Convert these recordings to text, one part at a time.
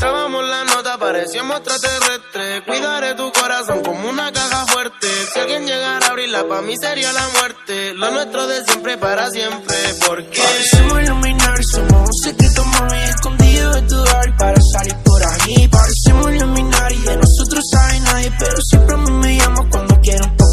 Grabamos la nota, parecíamos extraterrestres. Cuidaré tu corazón como una caja fuerte. Si alguien llegara a abrirla, pa' mí sería la muerte. Lo nuestro de siempre para siempre. Porque parecemos iluminar, somos un secreto muy escondido de tu hogar. Para salir por ahí, parecemos iluminar. Y de nosotros sabe nadie, pero siempre a mí me llamas cuando quiero un poco.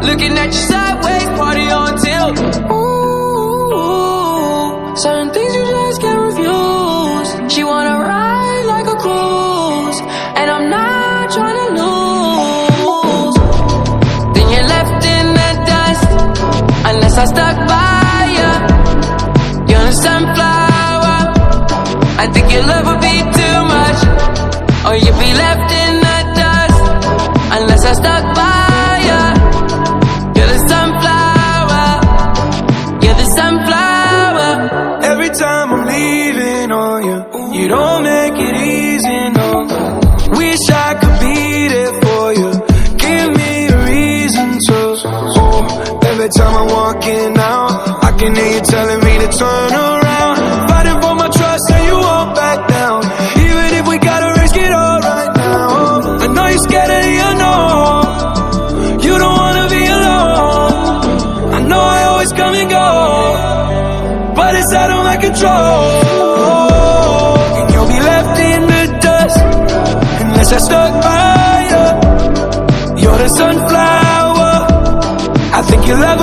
Looking at you sideways, party on tilt. Ooh, certain things you just can't refuse. She wanna ride like a cruise, and I'm not trying to lose. Then you're left in the dust, unless I stuck by you. You're a sunflower. I think your love would be too much, or you'd be left in the dust, unless I stuck by you. Every time I'm leaving on you, you don't make it easy, no. Wish I could be there for you. Give me a reason to. Oh, every time I'm walking out, I can hear you telling me to turn around. Fighting for my trust and you won't back down. Even if we gotta risk it all right now. I know you're scared of the unknown. You don't wanna be alone. I know I always come and go, but it's out of my control. And you'll be left in the dust, unless I stuck by you. You're the sunflower. I think your love